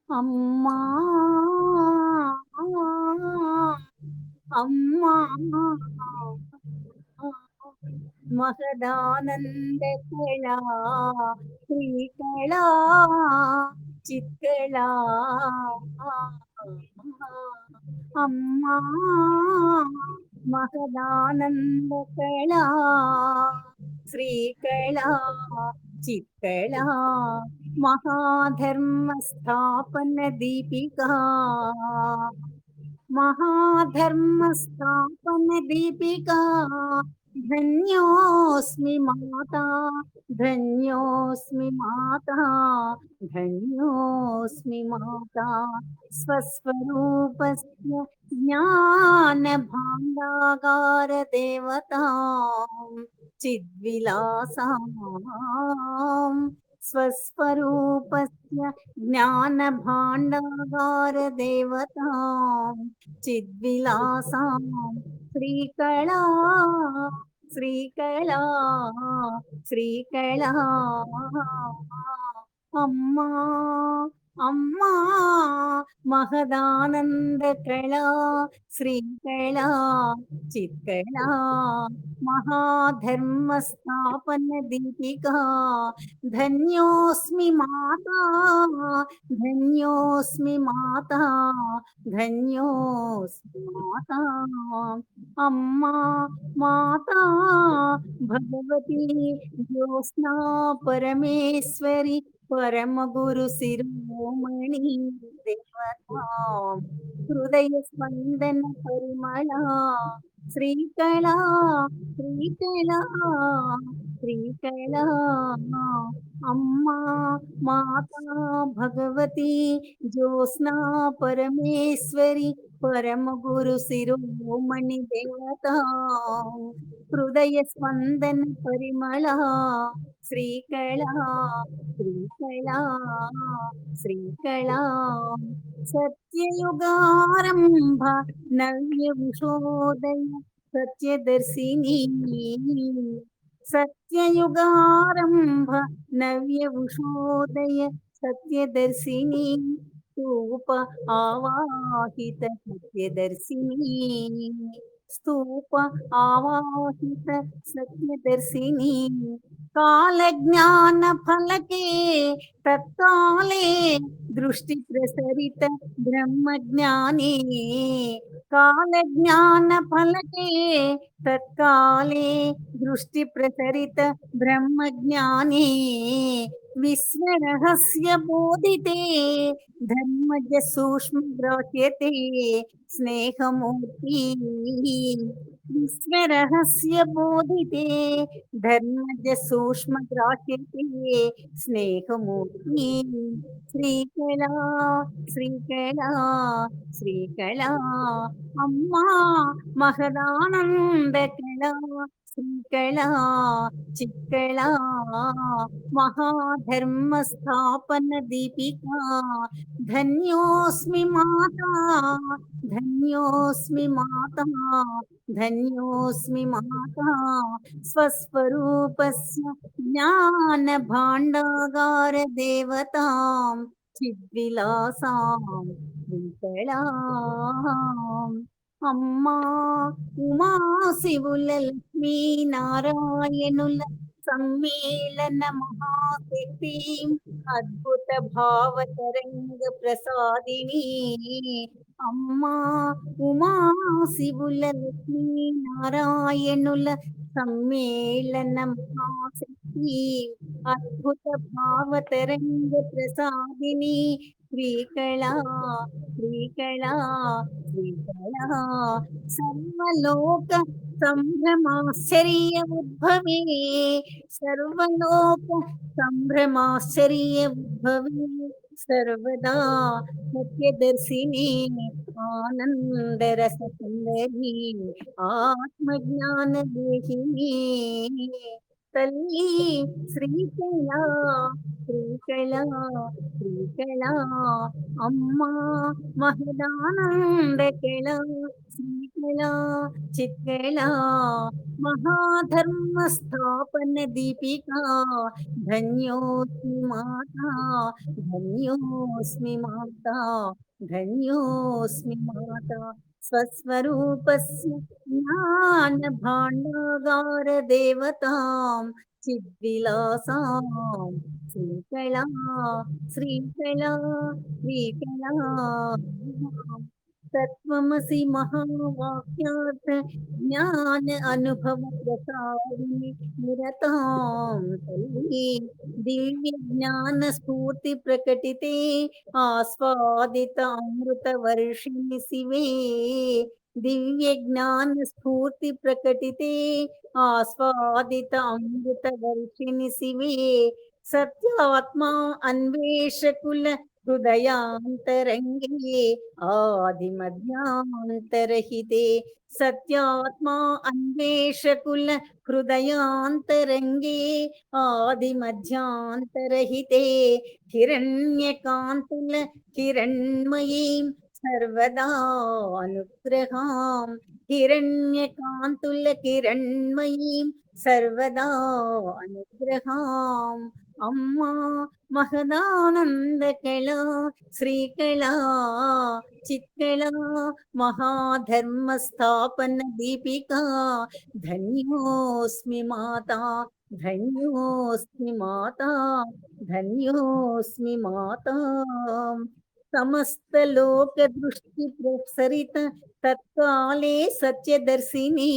అమ్మా అమ్మా మహదానంద కళా శ్రీకళా చిత్కళా అమ్మా మహదానంద కళా శ్రీకళా చిత్కళా మహాధర్మ స్థాపన దీపికా महाधर्म स्थापन दीपिका धन्योऽस्मि माता धन्योऽस्मि माता धन्योऽस्मि माता स्वस्वरूपस्य ज्ञानभाण्डागार देवतां चिद्विलासाम् स्वस्वरूपस्य ज्ञानभाण्डागार देवतां चिद्विलासां श्रीकళా శ్రీకళా శ్రీకళా అమ్మా అమ్మా మహదానంద కళా శ్రీకళా చిత్కళా మహాధర్మ స్థాపన దీపికా ధన్యోస్మి మాతా ధన్యోస్మి మాతా ధన్యోస్మి మాతా అమ్మా మాతా భగవతి జ్యోత్స్నా పరమేశ్వరి పరమ గురు శిరోమణి దేవతా హృదయ స్పందన పరిమళ శ్రీకళా శ్రీకళా శ్రీకళా అమ్మా మాతా భగవతి జ్యోత్స్నా పరమేశ్వరి పరమ గురు శిరోమణి దేవతా హృదయ స్పందన పరిమళ శ్రీకళా శ్రీకళా శ్రీకళా సత్యయుగారంభ నవ్యభూషోదయ సత్యదర్శిని సత్యయుగారంభ నవ్యభూషోదయ సత్యదర్శిని స్తూప ఆవాహిత సత్యదర్శిని స్తూప ఆవాహిత సత్యదర్శిని కాలజ్ఞాన ఫలకే తత్కాలే దృష్టి ప్రసరిత బ్రహ్మజ్ఞాని కాలజ్ఞాన ఫలకే తత్కాలే దృష్టి ప్రసరిత బ్రహ్మజ్ఞాని విశ్వరహస్య బోధితే ధర్మజ సూక్ష్మ గ్రాహ్యతే స్నేహమూర్తి విశ్వరహస్య బోధితే ధర్మజ సూక్ష్మ గ్రాహ్యతే స్నేహమూర్తి శ్రీకళా శ్రీకళా శ్రీకళా అమ్మా మహదానంద కళా శ్రీకళా చిత్కళా మహాధర్మ స్థాపన దీపికా ధన్యోస్మి మాతా ధన్యోస్మి మాతా ధన్యోస్మి మాతా స్వస్వరూపస్య జ్ఞాన భాండాగార దేవతాం చిద్విలాసాం వికళాం అమ్మా ఉమా శివుల లక్ష్మీ నారాయణుల సమ్మేళన మహాశక్తి అద్భుత భావతరంగ ప్రసాదిని అమ్మా ఉమా శివుల లక్ష్మీ నారాయణుల సమ్మేళన మహాశక్తి అద్భుత భావతరంగ ప్రసాదిని శ్రీకళా శ్రీకళా శ్రీకళా సర్వలోక సంభ్రమాశ్చర్య ఉద్భవే సర్వలోక సంభ్రమాశ్చర్య ఉద్భవే సర్వదా సత్యదర్శిని ఆనందరస సుందరి ఆత్మజ్ఞాన దేహిని తల్లి శ్రీకళా శ్రీకళా శ్రీకళా అమ్మా మహదానందకళా శ్రీకళా చిత్కళా మహాధర్మ స్థాపన దీపికా ధన్యోస్మి మాతా ధన్యోస్మి మాతా ధన్యోస్మి మాతా స్వస్వరూపస్య జ్ఞాన భాండాగార దేవతాం చిద్విలాసాం శ్రీకళా శ్రీకళా శ్రీకళా తత్వమసి మహావాక్యార్థ జ్ఞాన అనుభవ ప్రసారిణి నిరతాం తల్లి దివ్య జ్ఞాన స్ఫూర్తి ప్రకటితే ఆస్వాదిత అమృత వర్షిణి శివే దివ్య జ్ఞాన స్ఫూర్తి ప్రకటితే ఆస్వాదిత అమృత వర్షిణి శివే సత్యాత్మా అన్వేషకుల హృదయాంతరంగే ఆదిమధ్యాంతరహితే సత్యాత్మా అన్వేషకుల హృదయాంతరంగే ఆదిమధ్యాంతరహితే హిరణ్యకాంతుల హిరణ్మయీం సర్వదా అనుగ్రహాం హిరణ్యకాంతుల కిరణ్మయీం సర్వదా అనుగ్రహాం అమ్మా మహదానందకళా శ్రీకళా చిత్కళా మహాధర్మ స్థాపన దీపికా ధన్యోస్మి మాతా ధన్యోస్మి మాతా ధన్యోస్మి మాతా సమస్త లోక దృష్టి ప్రసరిత తత్కాలే సత్యదర్శిని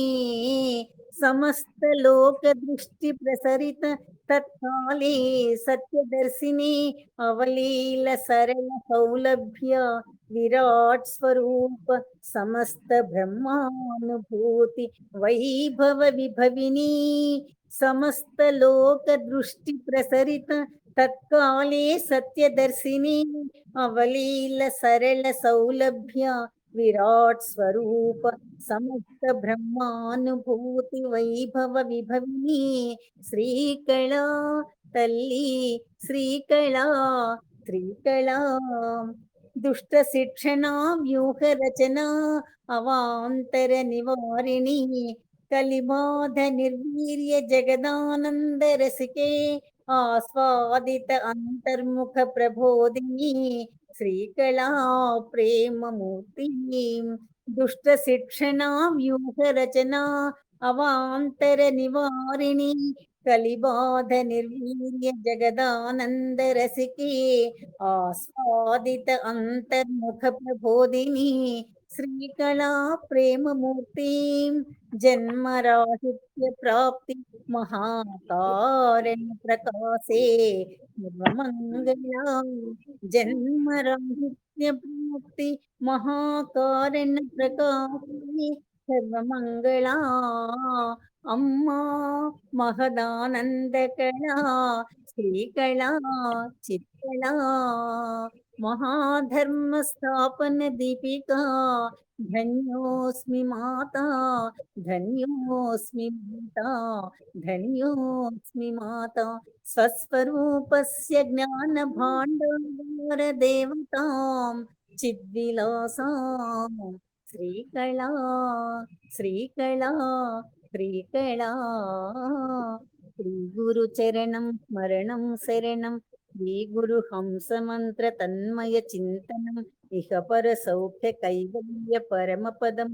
సమస్త లోక దృష్టి ప్రసరిత తత్కాలే సత్యదర్శిని అవలీల సరళ సౌలభ్య విరాట్ స్వరూప సమస్త బ్రహ్మానుభూతి వైభవ విభవిని సమస్త లోక దృష్టి ప్రసరిత తత్కాలే సత్యదర్శిని అవలీల సరళ సౌలభ్య విరాట్ స్వరూప సమస్త బ్రహ్మానుభూతి వైభవ విభవిని శ్రీకళా తల్లి శ్రీకళా శ్రీకళా దుష్ట శిక్షణ వ్యూహ రచన అవాంతర నివారిణి కలిబాధ నిర్వీర్య జగదానంద రసికే ఆస్వాదిత అంతర్ముఖ ప్రబోధిని శ్రీకళా ప్రేమమూర్తి దుష్ట శిక్షణ వ్యూహ రచన అవాంతర నివారిణి కలిబాధ నిర్వీర్య జగదానంద రసికే ఆస్వాదిత అంతర్ముఖ ప్రబోధిని శ్రీకళా ప్రేమమూర్తి జన్మరాహిత్య ప్రాప్తి మహాకారణ్య ప్రకాశే సర్వమంగళా జన్మరాహిత్య ప్రాప్తి మహాకారణ్య ప్రకాశే సర్వమంగళా అమ్మా మహదానందకళా శ్రీకళా చిత్కళా మహాధర్మ స్థాపన దీపికా ధన్యోస్మి మాతా ధన్యోస్మి మాతా ధన్యోస్మి మాతా స్వస్వరూపస్య జ్ఞాన భాండాగార దేవతాం చిద్విలాసాం శ్రీకళా శ్రీకళా శ్రీకళా శ్రీ గురు చరణం స్మరణం శరణం శ్రీ గురు హంస మంత్ర తన్మయ చింతనం ఇహ పర సౌఖ్య కైవల్య పరమ పదం